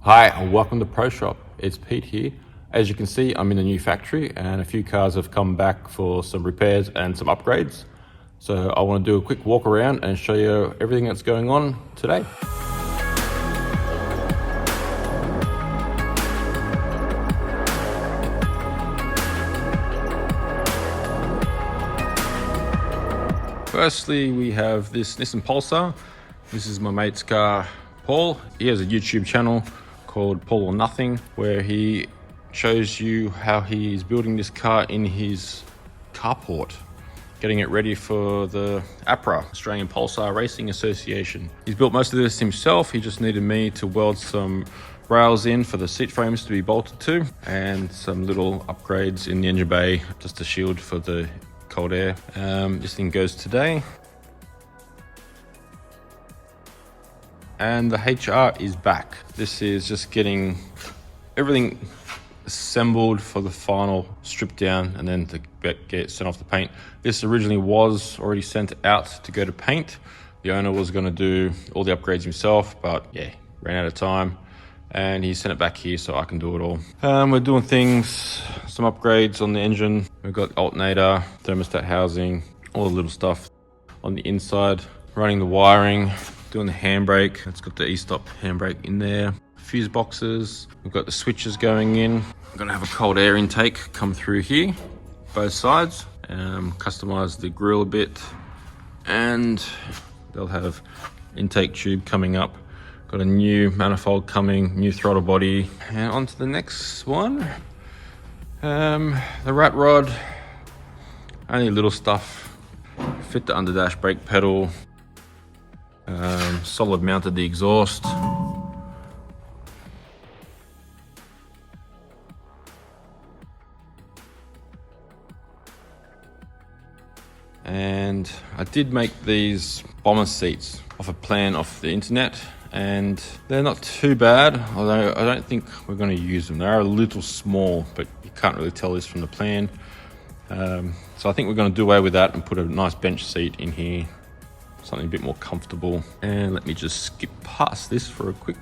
Hi and welcome to Pro Shop. It's Pete here. As you can see, I'm in a new factory and a few cars have come back for some repairs and some upgrades. So I want to do a quick walk around and show you everything that's going on today. Firstly, we have this Nissan Pulsar. This is my mate's car, Paul. He has a YouTube channel called Paul or Nothing, where he shows you how he's building this car in his carport, getting it ready for the APRA, Australian Pulsar Racing Association. He's built most of this himself. He just needed me to weld some rails in for the seat frames to be bolted to, and some little upgrades in the engine bay, just a shield for the cold air. This thing goes today. And the HR is back. This is just getting everything assembled for the final strip down and then to get sent off the paint. This originally was already sent out to go to paint. The owner was going to do all the upgrades himself, but yeah, ran out of time and he sent it back here so I can do it all. We're doing things, some upgrades on the engine. We've got alternator, thermostat housing, all the little stuff on the inside, running the wiring, doing the handbrake. It's got the e-stop handbrake in there. Fuse boxes. We've got the switches going in. I'm gonna have a cold air intake come through here, both sides. Customize the grille a bit, and they'll have intake tube coming up. Got a new manifold coming, new throttle body. And on to the next one. The rat rod, only little stuff. Fit the underdash brake pedal. Solid mounted the exhaust. And I did make these bomber seats off a plan off the internet, and they're not too bad, although I don't think we're going to use them. They are a little small, but you can't really tell this from the plan. So I think we're going to do away with that and put a nice bench seat in here, something a bit more comfortable. And let me just skip past this for a quick.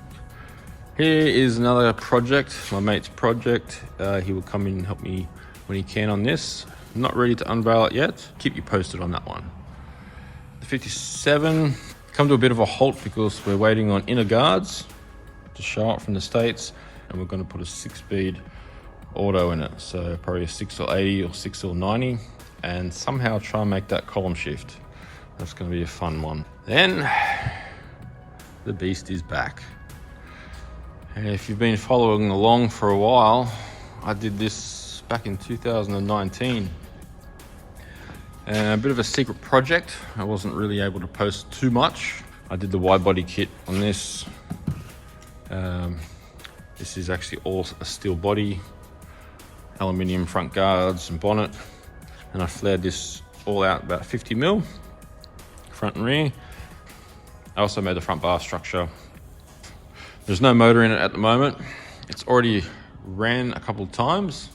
Here is another project, my mate's project. He will come in and help me when he can on this. I'm not ready to unveil it yet. Keep you posted on that one. The 57 come to a bit of a halt because we're waiting on inner guards to show up from the States, and we're going to put a 6-speed auto in it. So probably a 6L80 or 6L90, and somehow try and make that column shift. That's going to be a fun one. Then the beast is back. And if you've been following along for a while, I did this back in 2019. And a bit of a secret project. I wasn't really able to post too much. I did the wide body kit on this. This is actually all a steel body, aluminium front guards and bonnet. And I flared this all out about 50 mil. Front and rear. I also made the front bar structure. There's no motor in it at the moment. It's already ran a couple of times.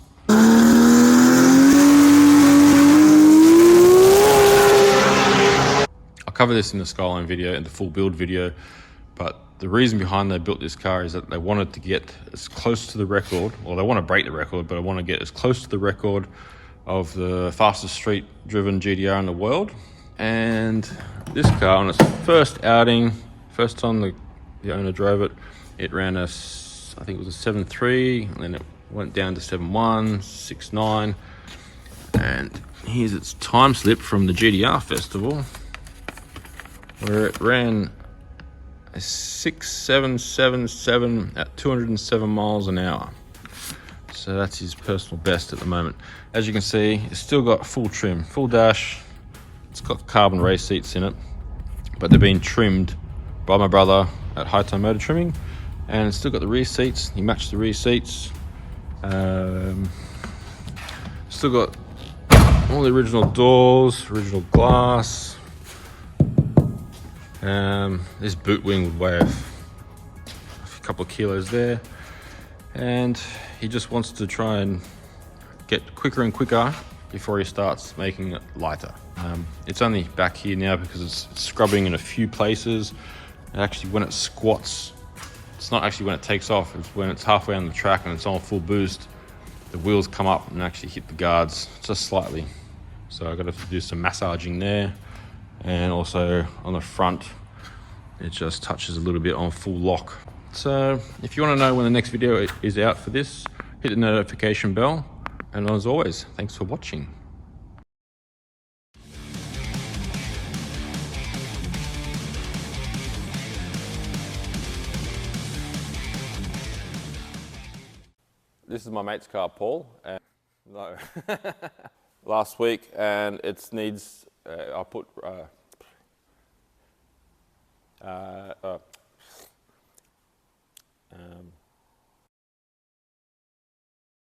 I'll cover this in the Skyline video and the full build video, but the reason behind they built this car is that they wanted to get as close to the record, or they want to break the record, but I want to get as close to the record of the fastest street driven GTR in the world. And this car, on its first outing, first time the owner drove it, it ran I think it was a 7.3, and then it went down to 7.1, 6.9, and here's its time slip from the GTR festival, where it ran a 6.777 at 207 miles an hour. So that's his personal best at the moment. As you can see, it's still got full trim, full dash. It's got carbon race seats in it, but they've been trimmed by my brother at High Time Motor Trimming, and it's still got the rear seats. He matched the rear seats. Still got all the original doors, original glass. This boot wing would weigh a couple of kilos there, and he just wants to try and get quicker and quicker before he starts making it lighter. It's only back here now because it's scrubbing in a few places. And actually, when it squats, It's not actually when it takes off, it's when it's halfway on the track and it's on full boost. The wheels come up and actually hit the guards just slightly. So I've got to do some massaging there. And also on the front, it just touches a little bit on full lock. So if you want to know when the next video is out for this, hit the notification bell. And as always, thanks for watching. This is my mate's car, Paul. No, last week, and it needs. I put.